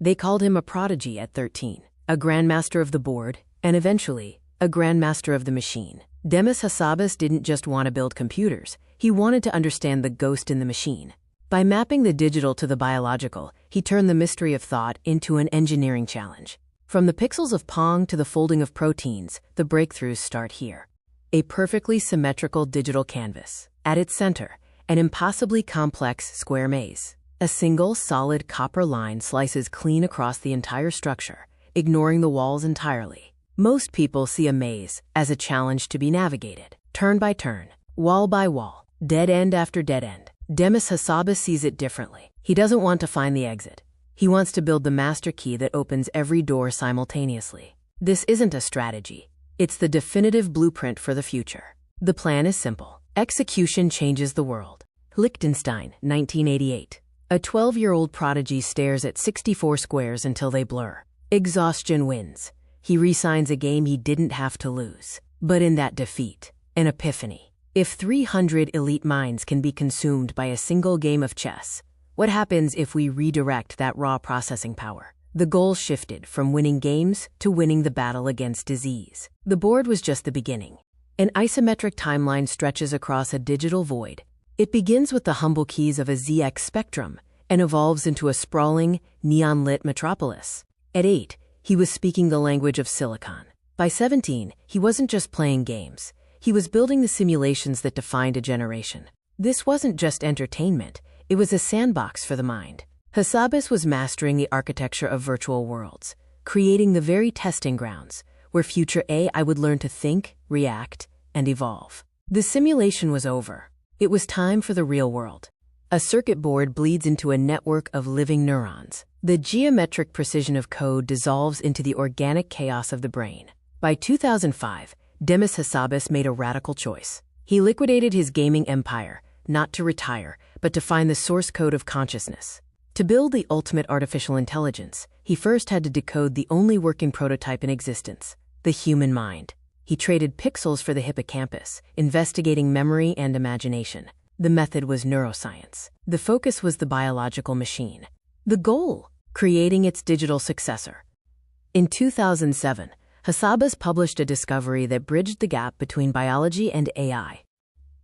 They called him a prodigy at 13, a grandmaster of the board, and eventually, a grandmaster of the machine. Demis Hassabis didn't just want to build computers, he wanted to understand the ghost in the machine. By mapping the digital to the biological, he turned the mystery of thought into an engineering challenge. From the pixels of Pong to the folding of proteins, the breakthroughs start here. A perfectly symmetrical digital canvas. At its center, an impossibly complex square maze. A single, solid copper line slices clean across the entire structure, ignoring the walls entirely. Most people see a maze as a challenge to be navigated, turn by turn, wall by wall, dead end after dead end. Demis Hassabis sees it differently. He doesn't want to find the exit. He wants to build the master key that opens every door simultaneously. This isn't a strategy. It's the definitive blueprint for the future. The plan is simple. Execution changes the world. Liechtenstein, 1988. A 12-year-old prodigy stares at 64 squares until they blur. Exhaustion wins. He re-signs a game he didn't have to lose. But in that defeat, an epiphany. If 300 elite minds can be consumed by a single game of chess, what happens if we redirect that raw processing power? The goal shifted from winning games to winning the battle against disease. The board was just the beginning. An isometric timeline stretches across a digital void. It begins with the humble keys of a ZX spectrum and evolves into a sprawling, neon-lit metropolis. At 8, he was speaking the language of silicon. By 17, he wasn't just playing games. He was building the simulations that defined a generation. This wasn't just entertainment. It was a sandbox for the mind. Hassabis was mastering the architecture of virtual worlds, creating the very testing grounds where future AI would learn to think, react, and evolve. The simulation was over. It was time for the real world. A circuit board bleeds into a network of living neurons. The geometric precision of code dissolves into the organic chaos of the brain. By 2005, Demis Hassabis made a radical choice. He liquidated his gaming empire, not to retire, but to find the source code of consciousness. To build the ultimate artificial intelligence, he first had to decode the only working prototype in existence, the human mind. He traded pixels for the hippocampus, investigating memory and imagination. The method was neuroscience. The focus was the biological machine. The goal, creating its digital successor. In 2007, Hassabis published a discovery that bridged the gap between biology and AI.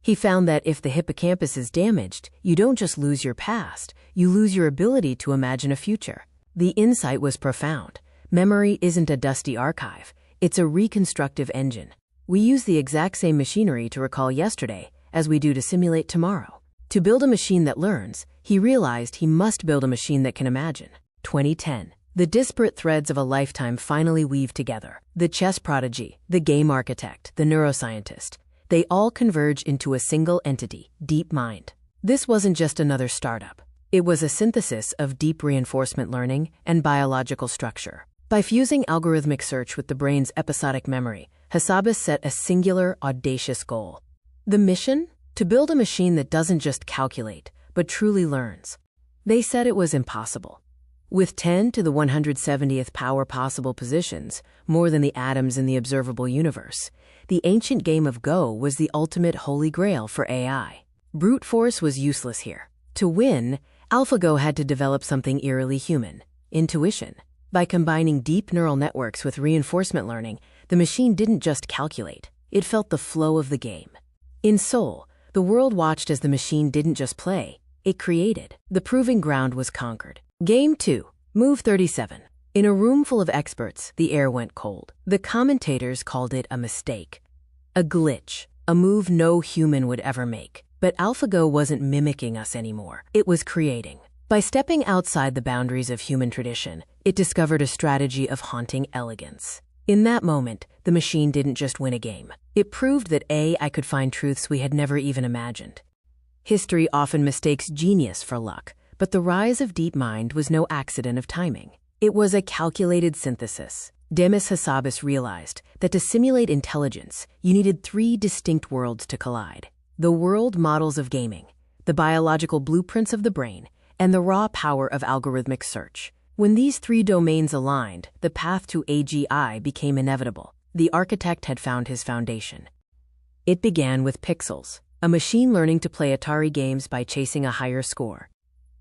He found that if the hippocampus is damaged, you don't just lose your past, you lose your ability to imagine a future. The insight was profound. Memory isn't a dusty archive. It's a reconstructive engine. We use the exact same machinery to recall yesterday as we do to simulate tomorrow. To build a machine that learns, he realized he must build a machine that can imagine. 2010. The disparate threads of a lifetime finally weave together. The chess prodigy, the game architect, the neuroscientist. They all converge into a single entity, DeepMind. This wasn't just another startup. It was a synthesis of deep reinforcement learning and biological structure. By fusing algorithmic search with the brain's episodic memory, Hassabis set a singular, audacious goal. The mission? To build a machine that doesn't just calculate, but truly learns. They said it was impossible. With 10 to the 170th power possible positions, more than the atoms in the observable universe, the ancient game of Go was the ultimate holy grail for AI. Brute force was useless here. To win, AlphaGo had to develop something eerily human: intuition. By combining deep neural networks with reinforcement learning, the machine didn't just calculate, it felt the flow of the game. In Seoul, the world watched as the machine didn't just play, it created. The proving ground was conquered. Game 2, Move 37. In a room full of experts, the air went cold. The commentators called it a mistake, a glitch, a move no human would ever make. But AlphaGo wasn't mimicking us anymore, it was creating. By stepping outside the boundaries of human tradition, it discovered a strategy of haunting elegance. In that moment, the machine didn't just win a game. It proved that AI could find truths we had never even imagined. History often mistakes genius for luck, but the rise of DeepMind was no accident of timing. It was a calculated synthesis. Demis Hassabis realized that to simulate intelligence, you needed 3 distinct worlds to collide. The world models of gaming, the biological blueprints of the brain, and the raw power of algorithmic search. When these 3 domains aligned, the path to AGI became inevitable. The architect had found his foundation. It began with pixels, a machine learning to play Atari games by chasing a higher score.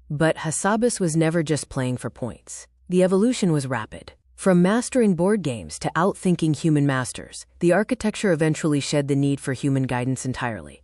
But Hassabis was never just playing for points. The evolution was rapid. From mastering board games to outthinking human masters, the architecture eventually shed the need for human guidance entirely.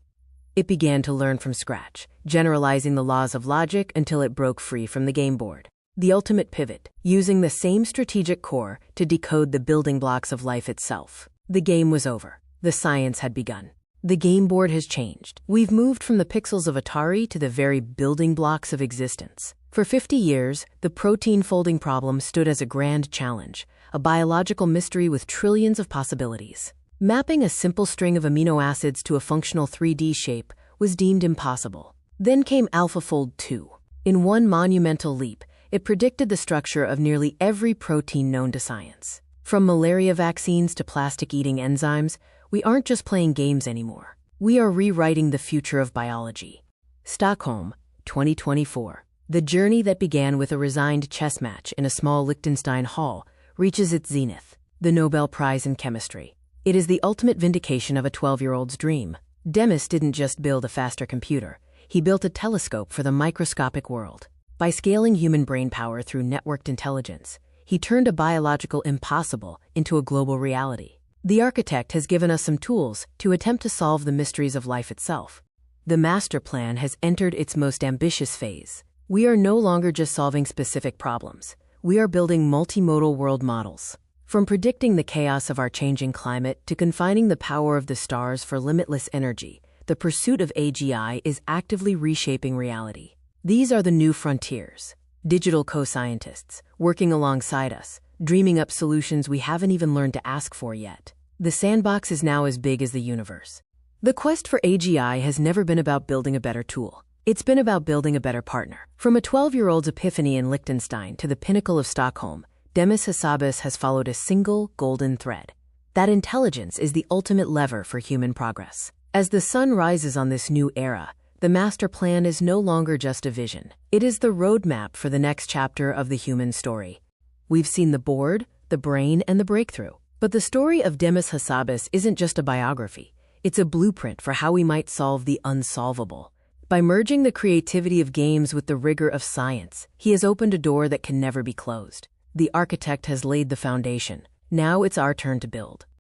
It began to learn from scratch, generalizing the laws of logic until it broke free from the game board. The ultimate pivot, using the same strategic core to decode the building blocks of life itself. The game was over. The science had begun. The game board has changed. We've moved from the pixels of Atari to the very building blocks of existence. For 50 years, the protein folding problem stood as a grand challenge, a biological mystery with trillions of possibilities. Mapping a simple string of amino acids to a functional 3D shape was deemed impossible. Then came AlphaFold 2. In one monumental leap, it predicted the structure of nearly every protein known to science. From malaria vaccines to plastic-eating enzymes, we aren't just playing games anymore. We are rewriting the future of biology. Stockholm, 2024. The journey that began with a resigned chess match in a small Liechtenstein hall reaches its zenith, the Nobel Prize in Chemistry. It is the ultimate vindication of a 12-year-old's dream. Demis didn't just build a faster computer. He built a telescope for the microscopic world. By scaling human brainpower through networked intelligence, he turned a biological impossible into a global reality. The architect has given us some tools to attempt to solve the mysteries of life itself. The master plan has entered its most ambitious phase. We are no longer just solving specific problems. We are building multimodal world models. From predicting the chaos of our changing climate to confining the power of the stars for limitless energy, the pursuit of AGI is actively reshaping reality. These are the new frontiers. Digital co-scientists, working alongside us, dreaming up solutions we haven't even learned to ask for yet. The sandbox is now as big as the universe. The quest for AGI has never been about building a better tool. It's been about building a better partner. From a 12-year-old's epiphany in Liechtenstein to the pinnacle of Stockholm, Demis Hassabis has followed a single golden thread. That intelligence is the ultimate lever for human progress. As the sun rises on this new era, the master plan is no longer just a vision. It is the roadmap for the next chapter of the human story. We've seen the board, the brain, and the breakthrough. But the story of Demis Hassabis isn't just a biography. It's a blueprint for how we might solve the unsolvable. By merging the creativity of games with the rigor of science, he has opened a door that can never be closed. The architect has laid the foundation. Now it's our turn to build.